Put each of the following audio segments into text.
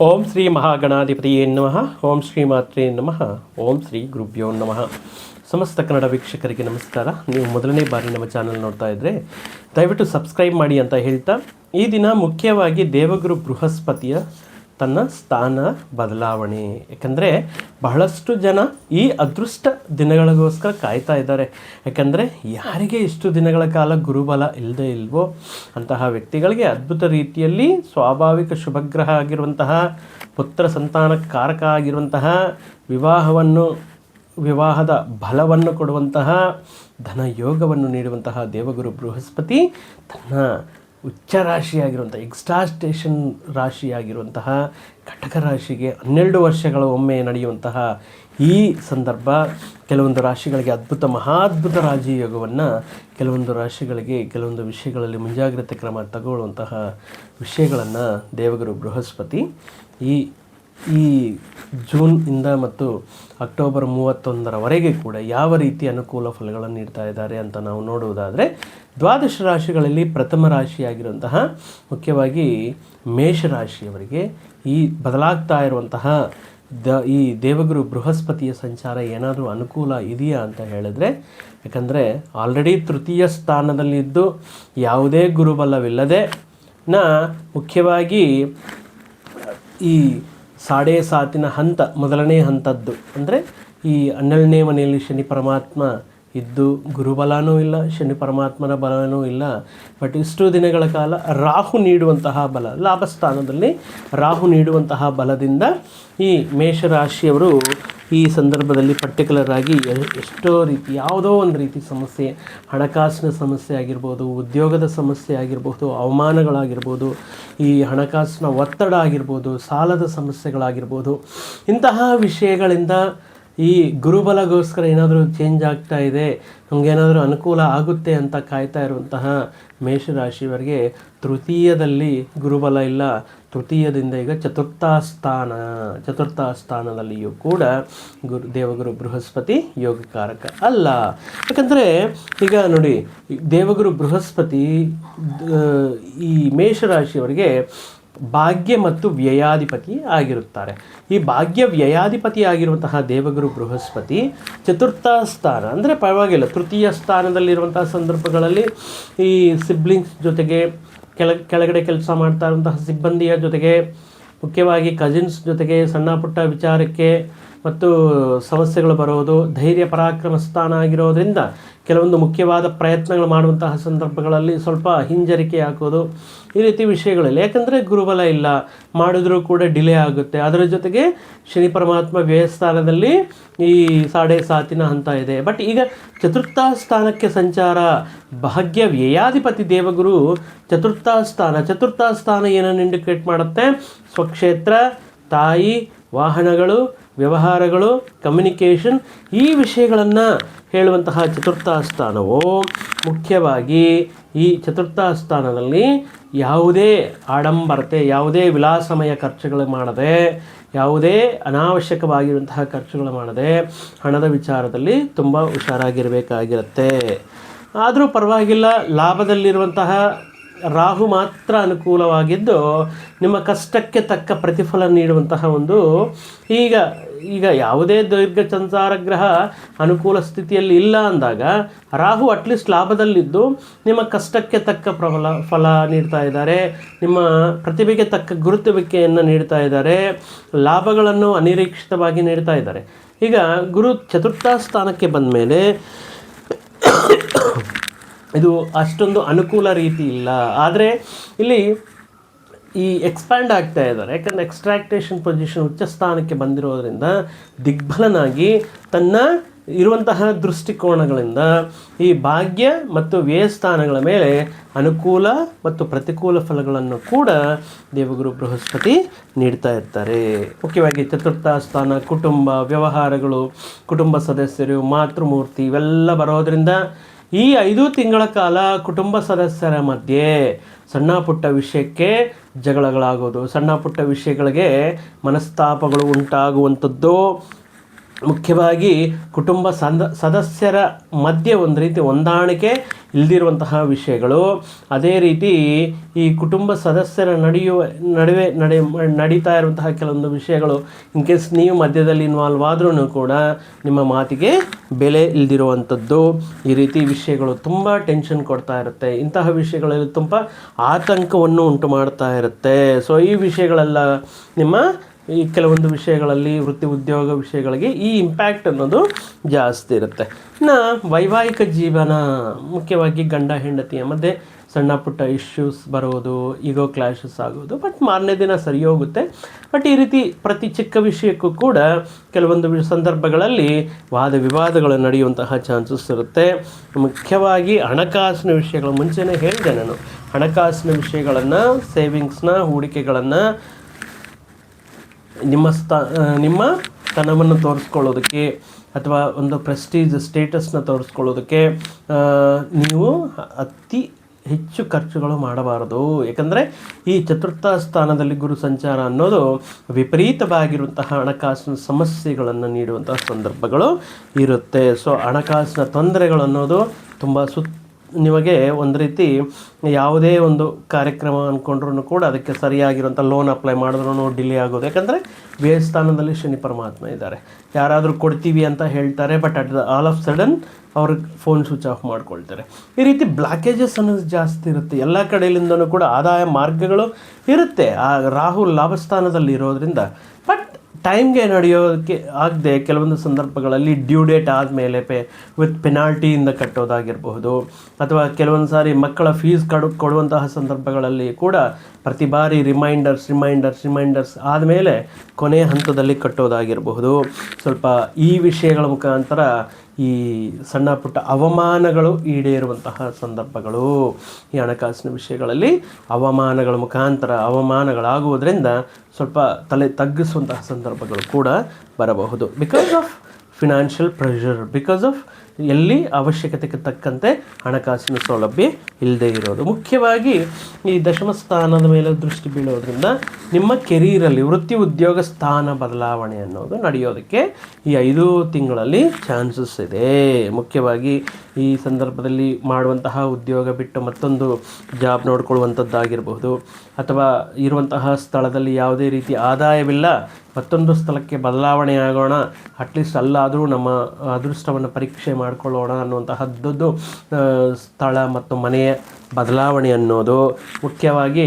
ಓಂ ಶ್ರೀ ಮಹಾಗಣಾಧಿಪತಿಯೇ ನಮಃ. ಓಂ ಶ್ರೀ ಮಾತ್ರೇ ನಮಃ. ಓಂ ಶ್ರೀ ಗುರುಭ್ಯೋ ನಮಃ. ಸಮಸ್ತ ಕನ್ನಡ ವೀಕ್ಷಕರಿಗೆ ನಮಸ್ಕಾರ. ನೀವು ಮೊದಲನೇ ಬಾರಿ ನಮ್ಮ ಚಾನಲ್ ನೋಡ್ತಾ ಇದ್ದರೆ ದಯವಿಟ್ಟು ಸಬ್ಸ್ಕ್ರೈಬ್ ಮಾಡಿ ಅಂತ ಹೇಳ್ತಾ, ಈ ದಿನ ಮುಖ್ಯವಾಗಿ ದೇವಗುರು ಬೃಹಸ್ಪತಿಯ ತನ್ನ ಸ್ಥಾನ ಬದಲಾವಣೆ. ಯಾಕಂದರೆ ಬಹಳಷ್ಟು ಜನ ಈ ಅದೃಷ್ಟ ದಿನಗಳಿಗೋಸ್ಕರ ಕಾಯ್ತಾ ಇದ್ದಾರೆ. ಯಾಕಂದರೆ ಯಾರಿಗೆ ಇಷ್ಟು ದಿನಗಳ ಕಾಲ ಗುರುಬಲ ಇಲ್ಲದೇ ಇಲ್ವೋ ಅಂತಹ ವ್ಯಕ್ತಿಗಳಿಗೆ ಅದ್ಭುತ ರೀತಿಯಲ್ಲಿ ಸ್ವಾಭಾವಿಕ ಶುಭಗ್ರಹ ಆಗಿರುವಂತಹ ಪುತ್ರ ಸಂತಾನಕಾರಕ ಆಗಿರುವಂತಹ ವಿವಾಹದ ಬಲವನ್ನು ಕೊಡುವಂತಹ ಧನಯೋಗವನ್ನು ನೀಡುವಂತಹ ದೇವಗುರು ಬೃಹಸ್ಪತಿ ತನ್ನ ಉಚ್ಚ ರಾಶಿಯಾಗಿರುವಂಥ ಎಕ್ಸ್ಟಾಸ್ಟೇಷನ್ ರಾಶಿಯಾಗಿರುವಂತಹ ಕಟಕ ರಾಶಿಗೆ 12 ವರ್ಷಗಳ ಒಮ್ಮೆ ನಡೆಯುವಂತಹ ಈ ಸಂದರ್ಭ ಕೆಲವೊಂದು ರಾಶಿಗಳಿಗೆ ಮಹಾದ್ಭುತ ರಾಜಯೋಗವನ್ನು, ಕೆಲವೊಂದು ರಾಶಿಗಳಿಗೆ ಕೆಲವೊಂದು ವಿಷಯಗಳಲ್ಲಿ ಮುಂಜಾಗ್ರತೆ ಕ್ರಮ ತಗೊಳ್ಳುವಂತಹ ವಿಷಯಗಳನ್ನು ದೇವಗುರು ಬೃಹಸ್ಪತಿ ಈ ಜೂನ್ ಇಂದ ಮತ್ತು ಅಕ್ಟೋಬರ್ 31ರವರೆಗೆ ಕೂಡ ಯಾವ ರೀತಿ ಅನುಕೂಲ ಫಲಗಳನ್ನು ನೀಡ್ತಾ ಇದ್ದಾರೆ ಅಂತ ನಾವು ನೋಡುವುದಾದರೆ, ದ್ವಾದಶ ರಾಶಿಗಳಲ್ಲಿ ಪ್ರಥಮ ರಾಶಿಯಾಗಿರುವಂತಹ ಮುಖ್ಯವಾಗಿ ಮೇಷರಾಶಿಯವರಿಗೆ ಈ ಬದಲಾಗ್ತಾ ಇರುವಂತಹ ಈ ದೇವಗುರು ಬೃಹಸ್ಪತಿಯ ಸಂಚಾರ ಏನಾದರೂ ಅನುಕೂಲ ಇದೆಯಾ ಅಂತ ಹೇಳಿದ್ರೆ, ಯಾಕಂದರೆ ಆಲ್ರೆಡಿ ತೃತೀಯ ಸ್ಥಾನದಲ್ಲಿದ್ದು ಯಾವುದೇ ಗುರುಬಲವಿಲ್ಲದೆ ಮುಖ್ಯವಾಗಿ ಈ 7.5 ಹಂತ, ಮೊದಲನೇ ಹಂತದ್ದು ಅಂದರೆ ಈ 12ನೇ ಮನೆಯಲ್ಲಿ ಶನಿ ಪರಮಾತ್ಮ ಇದ್ದು ಗುರುಬಲನೂ ಇಲ್ಲ, ಶನಿ ಪರಮಾತ್ಮನ ಬಲನೂ ಇಲ್ಲ. ಬಟ್ ಇಷ್ಟು ದಿನಗಳ ಕಾಲ ರಾಹು ನೀಡುವಂತಹ ಬಲ, ಲಾಭಸ್ಥಾನದಲ್ಲಿ ರಾಹು ನೀಡುವಂತಹ ಬಲದಿಂದ ಈ ಮೇಷರಾಶಿಯವರು ಈ ಸಂದರ್ಭದಲ್ಲಿ ಪರ್ಟಿಕ್ಯುಲರ್ ಆಗಿ ಎಷ್ಟೋ ರೀತಿ ಯಾವುದೋ ಒಂದು ರೀತಿ ಸಮಸ್ಯೆ, ಹಣಕಾಸಿನ ಸಮಸ್ಯೆ ಆಗಿರ್ಬೋದು, ಉದ್ಯೋಗದ ಸಮಸ್ಯೆ ಆಗಿರ್ಬೋದು, ಅವಮಾನಗಳಾಗಿರ್ಬೋದು, ಈ ಹಣಕಾಸಿನ ಒತ್ತಡ ಆಗಿರ್ಬೋದು, ಸಾಲದ ಸಮಸ್ಯೆಗಳಾಗಿರ್ಬೋದು, ಇಂತಹ ವಿಷಯಗಳಿಂದ ಈ ಗುರುಬಲಗೋಸ್ಕರ ಏನಾದರೂ ಚೇಂಜ್ ಆಗ್ತಾ ಇದೆ, ನಮಗೇನಾದರೂ ಅನುಕೂಲ ಆಗುತ್ತೆ ಅಂತ ಕಾಯ್ತಾ ಇರುವಂತಹ ಮೇಷರಾಶಿಯವರಿಗೆ ತೃತೀಯದಲ್ಲಿ ಗುರುಬಲ ಇಲ್ಲ. ತೃತೀಯದಿಂದ ಈಗ ಚತುರ್ಥ ಸ್ಥಾನದಲ್ಲಿಯೂ ಕೂಡ ದೇವಗುರು ಬೃಹಸ್ಪತಿ ಯೋಗಕಾರಕ ಅಲ್ಲ. ಯಾಕಂದರೆ ಈಗ ನೋಡಿ, ದೇವಗುರು ಬೃಹಸ್ಪತಿ ಈ ಮೇಷರಾಶಿಯವರಿಗೆ ಭಾಗ್ಯ ಮತ್ತು ವ್ಯಯಾಧಿಪತಿ ಆಗಿರುತ್ತಾರೆ. ಈ ಭಾಗ್ಯ ವ್ಯಯಾಧಿಪತಿ ಆಗಿರುವಂತಹ ದೇವಗುರು ಬೃಹಸ್ಪತಿ ಚತುರ್ಥ ಸ್ಥಾನ ಅಂದರೆ ಪರವಾಗಿಲ್ಲ, ತೃತೀಯ ಸ್ಥಾನದಲ್ಲಿರುವಂತಹ ಸಂದರ್ಭಗಳಲ್ಲಿ ಈ ಸಿಬ್ಲಿಂಗ್ಸ್ ಜೊತೆಗೆ, ಕೆಳಗಡೆ ಕೆಲಸ ಮಾಡ್ತಾ ಇರುವಂತಹ ಸಿಬ್ಬಂದಿಯ ಜೊತೆಗೆ, ಮುಖ್ಯವಾಗಿ ಕಸಿನ್ಸ್ ಜೊತೆಗೆ ಸಣ್ಣ ಪುಟ್ಟ ವಿಚಾರಕ್ಕೆ ಮತ್ತು ಸಮಸ್ಯೆಗಳು ಬರೋದು, ಧೈರ್ಯ ಪರಾಕ್ರಮ ಸ್ಥಾನ ಆಗಿರೋದ್ರಿಂದ ಕೆಲವೊಂದು ಮುಖ್ಯವಾದ ಪ್ರಯತ್ನಗಳು ಮಾಡುವಂತಹ ಸಂದರ್ಭಗಳಲ್ಲಿ ಸ್ವಲ್ಪ ಹಿಂಜರಿಕೆ ಹಾಕೋದು, ಈ ರೀತಿ ವಿಷಯಗಳಿಲ್ಲ. ಯಾಕಂದರೆ ಗುರುಬಲ ಇಲ್ಲ, ಮಾಡಿದ್ರೂ ಕೂಡ ಡಿಲೇ ಆಗುತ್ತೆ. ಅದರ ಜೊತೆಗೆ ಶನಿ ಪರಮಾತ್ಮ ವ್ಯಯಸ್ಥಾನದಲ್ಲಿ ಈ 7.5 ಹಂತ ಇದೆ. ಬಟ್ ಈಗ ಚತುರ್ಥ ಸ್ಥಾನಕ್ಕೆ ಸಂಚಾರ, ಭಾಗ್ಯ ವ್ಯಯಾಧಿಪತಿ ದೇವಗುರು ಚತುರ್ಥ ಸ್ಥಾನ ಏನನ್ನು ಇಂಡಿಕೇಟ್ ಮಾಡುತ್ತೆ? ಸ್ವಕ್ಷೇತ್ರ, ತಾಯಿ, ವಾಹನಗಳು, ವ್ಯವಹಾರಗಳು, ಕಮ್ಯುನಿಕೇಷನ್, ಈ ವಿಷಯಗಳನ್ನು ಹೇಳುವಂತಹ ಚತುರ್ಥ ಸ್ಥಾನವು ಮುಖ್ಯವಾಗಿ ಈ ಚತುರ್ಥ ಸ್ಥಾನದಲ್ಲಿ ಯಾವುದೇ ಆಡಂಬರತೆ, ಯಾವುದೇ ವಿಲಾಸಮಯ ಖರ್ಚುಗಳು ಮಾಡದೆ, ಯಾವುದೇ ಅನಾವಶ್ಯಕವಾಗಿರುವಂತಹ ಖರ್ಚುಗಳು ಮಾಡದೆ ಹಣದ ವಿಚಾರದಲ್ಲಿ ತುಂಬ ಹುಷಾರಾಗಿರಬೇಕಾಗಿರುತ್ತೆ. ಆದರೂ ಪರವಾಗಿಲ್ಲ, ಲಾಭದಲ್ಲಿರುವಂತಹ ರಾಹು ಮಾತ್ರ ಅನುಕೂಲವಾಗಿದ್ದು ನಿಮ್ಮ ಕಷ್ಟಕ್ಕೆ ತಕ್ಕ ಪ್ರತಿಫಲ ನೀಡುವಂತಹ ಒಂದು ಈಗ ಯಾವುದೇ ದೀರ್ಘ ಸಂಚಾರ ಗ್ರಹ ಅನುಕೂಲ ಸ್ಥಿತಿಯಲ್ಲಿ ಇಲ್ಲ ಅಂದಾಗ ರಾಹು ಅಟ್ಲೀಸ್ಟ್ ಲಾಭದಲ್ಲಿದ್ದು ನಿಮ್ಮ ಕಷ್ಟಕ್ಕೆ ತಕ್ಕ ಫಲ ನೀಡ್ತಾ ಇದ್ದಾರೆ, ನಿಮ್ಮ ಪ್ರತಿಭೆಗೆ ತಕ್ಕ ಗುರುತುವಿಕೆಯನ್ನು ನೀಡ್ತಾ ಇದ್ದಾರೆ, ಲಾಭಗಳನ್ನು ಅನಿರೀಕ್ಷಿತವಾಗಿ ನೀಡ್ತಾ ಇದ್ದಾರೆ. ಈಗ ಗುರು ಚತುರ್ಥ ಸ್ಥಾನಕ್ಕೆ ಬಂದ ಮೇಲೆ ಇದು ಅಷ್ಟೊಂದು ಅನುಕೂಲ ರೀತಿ ಇಲ್ಲ. ಆದರೆ ಇಲ್ಲಿ ಈ ಎಕ್ಸ್ಪ್ಯಾಂಡ್ ಆಗ್ತಾ ಇದ್ದಾರೆ. ಯಾಕಂದರೆ ಎಕ್ಸ್ಟ್ರಾಕ್ಟೇಷನ್ ಪೊಸಿಷನ್ ಉಚ್ಚ ಸ್ಥಾನಕ್ಕೆ ಬಂದಿರೋದ್ರಿಂದ ದಿಗ್ಬಲನಾಗಿ ತನ್ನ ಇರುವಂತಹ ದೃಷ್ಟಿಕೋನಗಳಿಂದ ಈ ಭಾಗ್ಯ ಮತ್ತು ವ್ಯಯಸ್ಥಾನಗಳ ಮೇಲೆ ಅನುಕೂಲ ಮತ್ತು ಪ್ರತಿಕೂಲ ಫಲಗಳನ್ನು ಕೂಡ ದೇವಗುರು ಬೃಹಸ್ಪತಿ ನೀಡ್ತಾ ಇರ್ತಾರೆ. ಮುಖ್ಯವಾಗಿ ಚತುರ್ಥ ಸ್ಥಾನ ಕುಟುಂಬ, ವ್ಯವಹಾರಗಳು, ಕುಟುಂಬ ಸದಸ್ಯರು, ಮಾತೃಮೂರ್ತಿ ಇವೆಲ್ಲ ಬರೋದರಿಂದ ಈ 5 ತಿಂಗಳ ಕಾಲ ಕುಟುಂಬ ಸದಸ್ಯರ ಮಧ್ಯೆ ಸಣ್ಣ ಪುಟ್ಟ ವಿಷಯಕ್ಕೆ ಜಗಳಗಳಾಗೋದು, ಸಣ್ಣ ಪುಟ್ಟ ವಿಷಯಗಳಿಗೆ ಮನಸ್ತಾಪಗಳು ಉಂಟಾಗುವಂಥದ್ದು, ಮುಖ್ಯವಾಗಿ ಕುಟುಂಬ ಸದಸ್ಯರ ಮಧ್ಯೆ ಒಂದು ರೀತಿ ಹೊಂದಾಣಿಕೆ ಇಲ್ಲದಿರುವಂತಹ ವಿಷಯಗಳು, ಅದೇ ರೀತಿ ಈ ಕುಟುಂಬ ಸದಸ್ಯರ ನಡುವೆ ನಡೀತಾ ಇರುವಂತಹ ಕೆಲವೊಂದು ವಿಷಯಗಳು ಇನ್ ಕೇಸ್ ನೀವು ಮಧ್ಯದಲ್ಲಿ ಇನ್ವಾಲ್ವ್ ಆದ್ರೂ ಕೂಡ ನಿಮ್ಮ ಮಾತಿಗೆ ಬೆಲೆ ಇಲ್ದಿರುವಂಥದ್ದು, ಈ ರೀತಿ ವಿಷಯಗಳು ತುಂಬ ಟೆನ್ಷನ್ ಕೊಡ್ತಾ ಇರುತ್ತೆ. ಇಂತಹ ವಿಷಯಗಳಲ್ಲಿ ತುಂಬ ಆತಂಕವನ್ನು ಉಂಟು ಮಾಡ್ತಾ ಇರುತ್ತೆ. ಸೊ ಈ ವಿಷಯಗಳೆಲ್ಲ ನಿಮ್ಮ ಈ ಕೆಲವೊಂದು ವಿಷಯಗಳಲ್ಲಿ ವೃತ್ತಿ ಉದ್ಯೋಗ ವಿಷಯಗಳಿಗೆ ಈ ಇಂಪ್ಯಾಕ್ಟ್ ಅನ್ನೋದು ಜಾಸ್ತಿ ಇರುತ್ತೆ. ಇನ್ನು ವೈವಾಹಿಕ ಜೀವನ, ಮುಖ್ಯವಾಗಿ ಗಂಡ ಹೆಂಡತಿಯ ಮಧ್ಯೆ ಸಣ್ಣ ಪುಟ್ಟ ಇಶ್ಯೂಸ್ ಬರೋದು, ಈಗೋ ಕ್ಲಾಶಸ್ ಆಗೋದು, ಬಟ್ ಮಾರನೇ ದಿನ ಸರಿ ಹೋಗುತ್ತೆ. ಬಟ್ ಈ ರೀತಿ ಪ್ರತಿ ಚಿಕ್ಕ ವಿಷಯಕ್ಕೂ ಕೂಡ ಕೆಲವೊಂದು ಸಂದರ್ಭಗಳಲ್ಲಿ ವಾದ ವಿವಾದಗಳು ನಡೆಯುವಂತಹ ಚಾನ್ಸಸ್ ಇರುತ್ತೆ. ಮುಖ್ಯವಾಗಿ ಹಣಕಾಸಿನ ವಿಷಯಗಳು, ಮುಂಚೆನೇ ಹೇಳಿದೆ ನಾನು, ಹಣಕಾಸಿನ ವಿಷಯಗಳನ್ನು, ಸೇವಿಂಗ್ಸ್ನ, ಹೂಡಿಕೆಗಳನ್ನು, ನಿಮ್ಮ ತನವನ್ನು ತೋರಿಸ್ಕೊಳ್ಳೋದಕ್ಕೆ ಅಥವಾ ಒಂದು ಪ್ರೆಸ್ಟೀಜ್ ಸ್ಟೇಟಸ್ನ ತೋರಿಸ್ಕೊಳ್ಳೋದಕ್ಕೆ ನೀವು ಅತಿ ಹೆಚ್ಚು ಖರ್ಚುಗಳು ಮಾಡಬಾರದು. ಯಾಕಂದರೆ ಈ ಚತುರ್ಥ ಸ್ಥಾನದಲ್ಲಿ ಗುರು ಸಂಚಾರ ಅನ್ನೋದು ವಿಪರೀತವಾಗಿರುವಂತಹ ಹಣಕಾಸಿನ ಸಮಸ್ಯೆಗಳನ್ನು ನೀಡುವಂತಹ ಸಂದರ್ಭಗಳು ಇರುತ್ತೆ. ಸೊ ಹಣಕಾಸಿನ ತೊಂದರೆಗಳು ಅನ್ನೋದು ತುಂಬ ನಿಮಗೆ ಒಂದು ರೀತಿ ಯಾವುದೇ ಒಂದು ಕಾರ್ಯಕ್ರಮ ಅಂದ್ಕೊಂಡ್ರೂ ಕೂಡ ಅದಕ್ಕೆ ಸರಿಯಾಗಿರುವಂಥ ಲೋನ್ ಅಪ್ಲೈ ಮಾಡಿದ್ರೂ ಡಿಲೇ ಆಗೋದು. ಯಾಕಂದರೆ ವ್ಯಯ ಸ್ಥಾನದಲ್ಲಿ ಶನಿ ಪರಮಾತ್ಮ ಇದ್ದಾರೆ. ಯಾರಾದರೂ ಕೊಡ್ತೀವಿ ಅಂತ ಹೇಳ್ತಾರೆ, ಬಟ್ ಆಲ್ ಆಫ್ ಸಡನ್ ಅವ್ರಿಗೆ ಫೋನ್ ಸ್ವಿಚ್ ಆಫ್ ಮಾಡ್ಕೊಳ್ತಾರೆ. ಈ ರೀತಿ ಬ್ಲಾಕೇಜಸ್ ಅನ್ನೋದು ಜಾಸ್ತಿ ಇರುತ್ತೆ. ಎಲ್ಲ ಕಡೆಯಿಂದನೂ ಕೂಡ ಆದಾಯ ಮಾರ್ಗಗಳು ಇರುತ್ತೆ. ಆ ರಾಹು ಲಾಭಸ್ಥಾನದಲ್ಲಿ ಇರೋದ್ರಿಂದ, ಬಟ್ ಟೈಮ್ಗೆ ನಡೆಯೋದಕ್ಕೆ ಆಗದೆ ಕೆಲವೊಂದು ಸಂದರ್ಭಗಳಲ್ಲಿ ಡ್ಯೂ ಡೇಟ್ ಆದಮೇಲೆ ವಿತ್ ಪೆನಾಲ್ಟಿಯಿಂದ ಕಟ್ಟೋದಾಗಿರಬಹುದು, ಅಥವಾ ಕೆಲವೊಂದು ಸಾರಿ ಮಕ್ಕಳ ಫೀಸ್ ಕೊಡುವಂತಹ ಸಂದರ್ಭಗಳಲ್ಲಿ ಕೂಡ ಪ್ರತಿ ಬಾರಿ ರಿಮೈಂಡರ್ಸ್ ಆದಮೇಲೆ ಕೊನೆಯ ಹಂತದಲ್ಲಿ ಕಟ್ಟೋದಾಗಿರಬಹುದು. ಸ್ವಲ್ಪ ಈ ವಿಷಯಗಳ ಮುಖಾಂತರ ಈ ಸಣ್ಣ ಪುಟ್ಟ ಅವಮಾನಗಳು ಈಡೇರುವಂತಹ ಸಂದರ್ಭಗಳು, ಈ ಹಣಕಾಸಿನ ವಿಷಯಗಳಲ್ಲಿ ಅವಮಾನಗಳ ಮುಖಾಂತರ ಅವಮಾನಗಳಾಗುವುದರಿಂದ ಸ್ವಲ್ಪ ತಲೆ ತಗ್ಗಿಸುವಂತಹ ಸಂದರ್ಭಗಳು ಕೂಡ ಬರಬಹುದು. Because of financial pressure, because of ಎಲ್ಲಿ ಅವಶ್ಯಕತೆಗೆ ತಕ್ಕಂತೆ ಹಣಕಾಸಿನ ಸೌಲಭ್ಯ ಇಲ್ಲದೆ ಇರೋದು. ಮುಖ್ಯವಾಗಿ ಈ ದಶಮ ಸ್ಥಾನದ ಮೇಲೆ ದೃಷ್ಟಿ ಬೀಳೋದ್ರಿಂದ ನಿಮ್ಮ ಕೆರಿಯರಲ್ಲಿ ವೃತ್ತಿ ಉದ್ಯೋಗ ಸ್ಥಾನ ಬದಲಾವಣೆ ಅನ್ನೋದು ನಡೆಯೋದಕ್ಕೆ ಈ 5 ತಿಂಗಳಲ್ಲಿ ಚಾನ್ಸಸ್ ಇದೆ. ಮುಖ್ಯವಾಗಿ ಈ ಸಂದರ್ಭದಲ್ಲಿ ಮಾಡುವಂತಹ ಉದ್ಯೋಗ ಬಿಟ್ಟು ಮತ್ತೊಂದು ಜಾಬ್ ನೋಡ್ಕೊಳ್ಳುವಂಥದ್ದಾಗಿರಬಹುದು, ಅಥವಾ ಇರುವಂತಹ ಸ್ಥಳದಲ್ಲಿ ಯಾವುದೇ ರೀತಿ ಆದಾಯವಿಲ್ಲ, ಮತ್ತೊಂದು ಸ್ಥಳಕ್ಕೆ ಬದಲಾವಣೆ ಆಗೋಣ, ಅಟ್ಲೀಸ್ಟ್ ಅಲ್ಲಾದರೂ ನಮ್ಮ ಅದೃಷ್ಟವನ್ನು ಪರೀಕ್ಷೆ ಮಾಡಿಕೊಳ್ಳೋಣ ಅನ್ನುವಂತಹದ್ದು ಸ್ಥಳ ಮತ್ತು ಮನೆಯ ಬದಲಾವಣೆ ಅನ್ನೋದು. ಮುಖ್ಯವಾಗಿ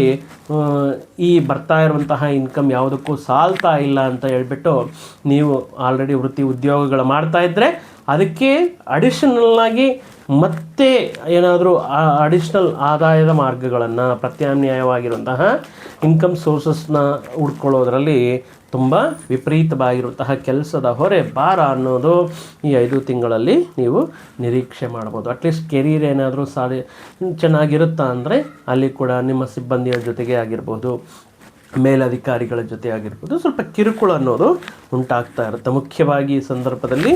ಈ ಬರ್ತಾ ಇರುವಂತಹ ಇನ್ಕಮ್ ಯಾವುದಕ್ಕೂ ಸಾಲ್ತಾ ಇಲ್ಲ ಅಂತ ಹೇಳ್ಬಿಟ್ಟು ನೀವು ಆಲ್ರೆಡಿ ವೃತ್ತಿ ಉದ್ಯೋಗಗಳು ಮಾಡ್ತಾಯಿದ್ರೆ ಅದಕ್ಕೆ ಅಡಿಷನಲ್ಲಾಗಿ ಮತ್ತೆ ಏನಾದರೂ ಅಡಿಷ್ನಲ್ ಆದಾಯದ ಮಾರ್ಗಗಳನ್ನು, ಪ್ರತ್ಯಾಮ್ನಾಯವಾಗಿರುವಂತಹ ಇನ್ಕಮ್ ಸೋರ್ಸಸ್ನ ಹುಡ್ಕೊಳ್ಳೋದ್ರಲ್ಲಿ ತುಂಬ ವಿಪರೀತವಾಗಿರುವಂತಹ ಕೆಲಸದ ಹೊರೆ ಭಾರ ಅನ್ನೋದು ಈ 5 ತಿಂಗಳಲ್ಲಿ ನೀವು ನಿರೀಕ್ಷೆ ಮಾಡ್ಬೋದು. ಅಟ್ಲೀಸ್ಟ್ ಕೆರಿಯರ್ ಏನಾದರೂ ಚೆನ್ನಾಗಿರುತ್ತಾ ಅಂದರೆ ಅಲ್ಲಿ ಕೂಡ ನಿಮ್ಮ ಸಿಬ್ಬಂದಿಯ ಜೊತೆಗೆ ಆಗಿರ್ಬೋದು, ಮೇಲಧಿಕಾರಿಗಳ ಜೊತೆ ಆಗಿರ್ಬೋದು, ಸ್ವಲ್ಪ ಕಿರುಕುಳ ಅನ್ನೋದು ಉಂಟಾಗ್ತಾ ಇರುತ್ತೆ. ಮುಖ್ಯವಾಗಿ ಈ ಸಂದರ್ಭದಲ್ಲಿ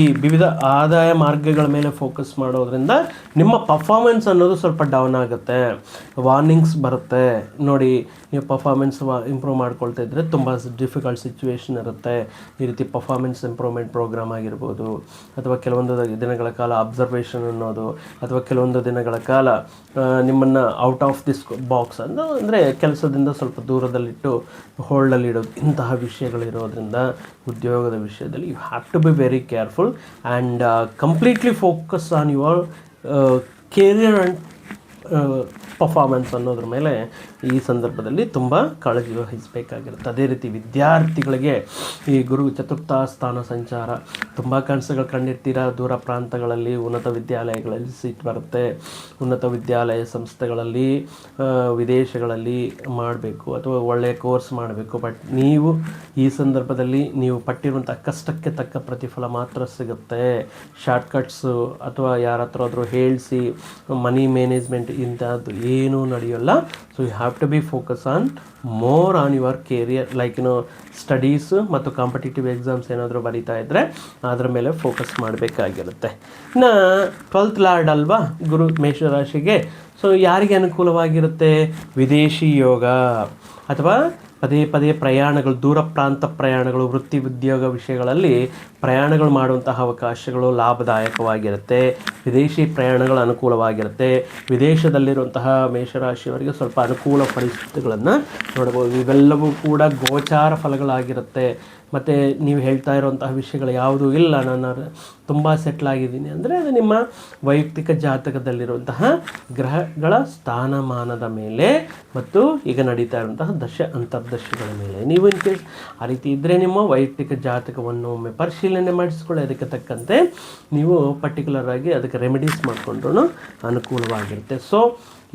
ಈ ವಿವಿಧ ಆದಾಯ ಮಾರ್ಗಗಳ ಮೇಲೆ ಫೋಕಸ್ ಮಾಡೋದ್ರಿಂದ ನಿಮ್ಮ ಪರ್ಫಾರ್ಮೆನ್ಸ್ ಅನ್ನೋದು ಸ್ವಲ್ಪ ಡೌನ್ ಆಗುತ್ತೆ, ವಾರ್ನಿಂಗ್ಸ್ ಬರುತ್ತೆ. ನೋಡಿ, ನೀವು ಪರ್ಫಾರ್ಮೆನ್ಸ್ ಇಂಪ್ರೂವ್ ಮಾಡ್ಕೊಳ್ತಾ ಇದ್ದರೆ ತುಂಬ ಡಿಫಿಕಲ್ಟ್ ಸಿಚುವೇಶನ್ ಇರುತ್ತೆ. ಈ ರೀತಿ ಪರ್ಫಾರ್ಮೆನ್ಸ್ ಇಂಪ್ರೂವ್ಮೆಂಟ್ ಪ್ರೋಗ್ರಾಮ್ ಆಗಿರ್ಬೋದು, ಅಥವಾ ಕೆಲವೊಂದು ದಿನಗಳ ಕಾಲ ಅಬ್ಸರ್ವೇಷನ್ ಅನ್ನೋದು, ಅಥವಾ ಕೆಲವೊಂದು ದಿನಗಳ ಕಾಲ ನಿಮ್ಮನ್ನು ಔಟ್ ಆಫ್ ದಿಸ್ ಬಾಕ್ಸ್ ಅಂದರೆ ಕೆಲಸದಿಂದ ಸ್ವಲ್ಪ ದೂರದಲ್ಲಿಟ್ಟು ಹೋಲ್ಡಲ್ಲಿ ಇಡೋದು, ಇಂತಹ ವಿಷಯಗಳಿರೋದ್ರಿಂದ ಉದ್ಯೋಗದ ವಿಷಯದಲ್ಲಿ you have to be very careful and completely focus on your career and performance ಅನ್ನೋದ್ರ ಮೇಲೆ ಈ ಸಂದರ್ಭದಲ್ಲಿ ತುಂಬ ಕಾಳಜಿ ವಹಿಸಬೇಕಾಗಿರುತ್ತೆ. ಅದೇ ರೀತಿ ವಿದ್ಯಾರ್ಥಿಗಳಿಗೆ ಈ ಗುರು ಚತುರ್ಥ ಸ್ಥಾನ ಸಂಚಾರ, ತುಂಬ ಕನಸುಗಳು ಕಂಡಿರ್ತೀರ, ದೂರ ಪ್ರಾಂತಗಳಲ್ಲಿ ಉನ್ನತ ವಿದ್ಯಾಲಯಗಳಲ್ಲಿ ಸೀಟ್ ಬರುತ್ತೆ, ಉನ್ನತ ವಿದ್ಯಾಲಯ ಸಂಸ್ಥೆಗಳಲ್ಲಿ ವಿದೇಶಗಳಲ್ಲಿ ಮಾಡಬೇಕು ಅಥವಾ ಒಳ್ಳೆಯ ಕೋರ್ಸ್ ಮಾಡಬೇಕು. ಬಟ್ ನೀವು ಈ ಸಂದರ್ಭದಲ್ಲಿ ನೀವು ಪಟ್ಟಿರುವಂಥ ಕಷ್ಟಕ್ಕೆ ತಕ್ಕ ಪ್ರತಿಫಲ ಮಾತ್ರ ಸಿಗುತ್ತೆ. ಶಾರ್ಟ್ಕಟ್ಸು ಅಥವಾ ಯಾರ ಹತ್ರ ಆದರೂ ಹೇಳಿಸಿ ಮನಿ ಮ್ಯಾನೇಜ್ಮೆಂಟ್ ಇಂಥದ್ದು ಏನೂ ನಡೆಯೋಲ್ಲ. So you have to be focus on more on your career, like studies ಮತ್ತು ಕಾಂಪಿಟೇಟಿವ್ ಎಕ್ಸಾಮ್ಸ್ ಏನಾದರೂ ಬರೀತಾ ಇದ್ದರೆ ಅದರ ಮೇಲೆ ಫೋಕಸ್ ಮಾಡಬೇಕಾಗಿರುತ್ತೆ. ಇನ್ನು 12th ಲಾರ್ಡ್ ಅಲ್ವಾ ಗುರು ಮೇಷರಾಶಿಗೆ. ಸೊ ಯಾರಿಗೆ ಅನುಕೂಲವಾಗಿರುತ್ತೆ? ವಿದೇಶಿ ಯೋಗ ಅಥವಾ ಪದೇ ಪದೇ ಪ್ರಯಾಣಗಳು, ದೂರ ಪ್ರಾಂತ ಪ್ರಯಾಣಗಳು, ವೃತ್ತಿ ಉದ್ಯೋಗ ವಿಷಯಗಳಲ್ಲಿ ಪ್ರಯಾಣಗಳು ಮಾಡುವಂತಹ ಅವಕಾಶಗಳು ಲಾಭದಾಯಕವಾಗಿರುತ್ತೆ. ವಿದೇಶಿ ಪ್ರಯಾಣಗಳು ಅನುಕೂಲವಾಗಿರುತ್ತೆ. ವಿದೇಶದಲ್ಲಿರುವಂತಹ ಮೇಷರಾಶಿಯವರಿಗೆ ಸ್ವಲ್ಪ ಅನುಕೂಲ ಪರಿಸ್ಥಿತಿಗಳನ್ನು ನೋಡಬಹುದು. ಇವೆಲ್ಲವೂ ಕೂಡ ಗೋಚಾರ ಫಲಗಳಾಗಿರುತ್ತೆ. ಮತ್ತು ನೀವು ಹೇಳ್ತಾ ಇರುವಂತಹ ವಿಷಯಗಳು ಯಾವುದೂ ಇಲ್ಲ, ನಾನು ತುಂಬ ಸೆಟ್ಲಾಗಿದ್ದೀನಿ ಅಂದರೆ ಅದು ನಿಮ್ಮ ವೈಯಕ್ತಿಕ ಜಾತಕದಲ್ಲಿರುವಂತಹ ಗ್ರಹಗಳ ಸ್ಥಾನಮಾನದ ಮೇಲೆ ಮತ್ತು ಈಗ ನಡೀತಾ ಇರುವಂತಹ ಅಂತರ್ದಶೆಗಳ ಮೇಲೆ. ನೀವು ಇನ್ ಕೇಸ್ ಆ ರೀತಿ ಇದ್ದರೆ ನಿಮ್ಮ ವೈಯಕ್ತಿಕ ಜಾತಕವನ್ನು ಒಮ್ಮೆ ಪರಿಶೀಲನೆ ಮಾಡಿಸ್ಕೊಳ್ಳಿ. ಅದಕ್ಕೆ ತಕ್ಕಂತೆ ನೀವು ಪರ್ಟಿಕ್ಯುಲರ್ ಆಗಿ ಅದಕ್ಕೆ ರೆಮಿಡೀಸ್ ಮಾಡಿಕೊಂಡ್ರೂ ಅನುಕೂಲವಾಗಿರುತ್ತೆ. ಸೊ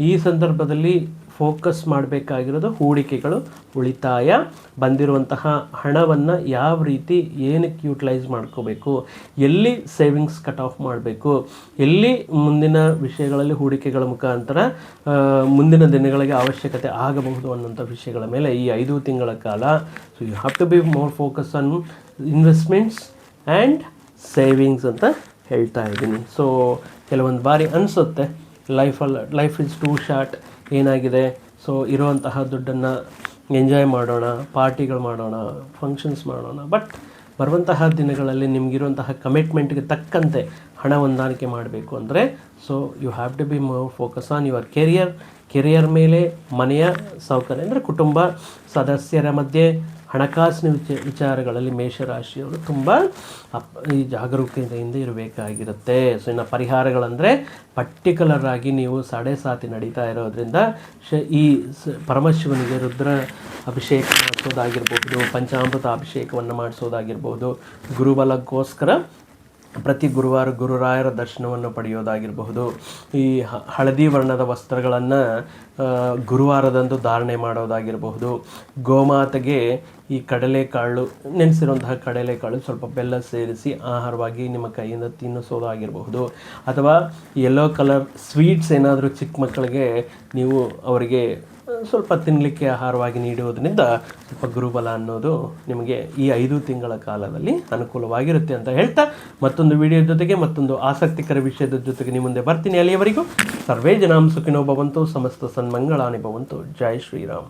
ಈ ಸಂದರ್ಭದಲ್ಲಿ ಫೋಕಸ್ ಮಾಡಬೇಕಾಗಿರೋದು ಹೂಡಿಕೆಗಳು, ಉಳಿತಾಯ, ಬಂದಿರುವಂತಹ ಹಣವನ್ನು ಯಾವ ರೀತಿ ಏನಕ್ಕೆ ಯೂಟಿಲೈಸ್ ಮಾಡ್ಕೋಬೇಕು, ಎಲ್ಲಿ ಸೇವಿಂಗ್ಸ್ ಕಟ್ ಆಫ್ ಮಾಡಬೇಕು, ಎಲ್ಲಿ ಮುಂದಿನ ವಿಷಯಗಳಲ್ಲಿ ಹೂಡಿಕೆಗಳ ಮುಖಾಂತರ ಮುಂದಿನ ದಿನಗಳಿಗೆ ಅವಶ್ಯಕತೆ ಆಗಬಹುದು ಅನ್ನೋಂಥ ವಿಷಯಗಳ ಮೇಲೆ ಈ 5 ತಿಂಗಳ ಕಾಲ. So you have to be more focus on investments and savings ಅಂತ ಹೇಳ್ತಾ ಇದ್ದೀನಿ. ಸೊ ಕೆಲವೊಂದು ಬಾರಿ ಅನಿಸುತ್ತೆ ಲೈಫ್ ಇಸ್ ಟೂ ಶಾರ್ಟ್, ಏನಾಗಿದೆ, ಸೊ ಇರುವಂತಹ ದುಡ್ಡನ್ನು ಎಂಜಾಯ್ ಮಾಡೋಣ, ಪಾರ್ಟಿಗಳು ಮಾಡೋಣ, ಫಂಕ್ಷನ್ಸ್ ಮಾಡೋಣ. ಬಟ್ ಬರುವಂತಹ ದಿನಗಳಲ್ಲಿ ನಿಮಗಿರುವಂತಹ ಕಮಿಟ್ಮೆಂಟ್ಗೆ ತಕ್ಕಂತೆ ಹಣ ಹೊಂದಾಣಿಕೆ ಮಾಡಬೇಕು ಅಂದರೆ so you have to be more focus on your career ಮೇಲೆ, ಮನೆಯ ಸೌಕರ್ಯ ಅಂದರೆ ಕುಟುಂಬ ಸದಸ್ಯರ ಮಧ್ಯೆ ಹಣಕಾಸಿನ ವಿಚಾರಗಳಲ್ಲಿ ಮೇಷರಾಶಿಯವರು ತುಂಬ ಈ ಜಾಗರೂಕತೆಯಿಂದ ಇರಬೇಕಾಗಿರುತ್ತೆ. ಸೊ ಇನ್ನು ಪರಿಹಾರಗಳಂದರೆ ಪರ್ಟಿಕ್ಯುಲರ್ ಆಗಿ ನೀವು 7.5 ನಡೀತಾ ಇರೋದ್ರಿಂದ ಈ ಪರಮಶಿವನಿಗೆ ರುದ್ರ ಅಭಿಷೇಕ ಮಾಡಿಸೋದಾಗಿರ್ಬೋದು, ಪಂಚಾಮೃತ ಅಭಿಷೇಕವನ್ನು ಮಾಡಿಸೋದಾಗಿರ್ಬೋದು, ಗುರುಬಲಕ್ಕೋಸ್ಕರ ಪ್ರತಿ ಗುರುವಾರ ಗುರುರಾಯರ ದರ್ಶನವನ್ನು ಪಡೆಯೋದಾಗಿರಬಹುದು, ಈ ಹಳದಿ ವರ್ಣದ ವಸ್ತ್ರಗಳನ್ನು ಗುರುವಾರದಂದು ಧಾರಣೆ ಮಾಡೋದಾಗಿರಬಹುದು, ಗೋಮಾತೆಗೆ ಈ ಕಡಲೆಕಾಳು, ನೆನೆಸಿರುವಂತಹ ಕಡಲೆಕಾಳು ಸ್ವಲ್ಪ ಬೆಲ್ಲ ಸೇರಿಸಿ ಆಹಾರವಾಗಿ ನಿಮ್ಮ ಕೈಯಿಂದ ತಿನ್ನಿಸೋದಾಗಿರಬಹುದು. ಅಥವಾ ಯೆಲ್ಲೋ ಕಲರ್ ಸ್ವೀಟ್ಸ್ ಏನಾದರೂ ಚಿಕ್ಕ ಮಕ್ಕಳಿಗೆ ನೀವು ಅವರಿಗೆ ಸ್ವಲ್ಪ ತಿನ್ನಲಿಕ್ಕೆ ಆಹಾರವಾಗಿ ನೀಡುವುದರಿಂದ ಸ್ವಲ್ಪ ಗುರುಬಲ ಅನ್ನೋದು ನಿಮಗೆ ಈ 5 ತಿಂಗಳ ಕಾಲದಲ್ಲಿ ಅನುಕೂಲವಾಗಿರುತ್ತೆ ಅಂತ ಹೇಳ್ತಾ ಮತ್ತೊಂದು ವಿಡಿಯೋ ಜೊತೆಗೆ ಮತ್ತೊಂದು ಆಸಕ್ತಿಕರ ವಿಷಯದ ಜೊತೆಗೆ ನಿಮ್ಮ ಮುಂದೆ ಬರ್ತೀನಿ. ಅಲ್ಲಿಯವರೆಗೂ ಸರ್ವೇ ಜನಾಂ ಸುಖಿನೋ ಭವಂತು, ಸಮಸ್ತ ಸನ್ಮಂಗಳಾನಿ ಭವಂತು. ಜೈ ಶ್ರೀರಾಮ್.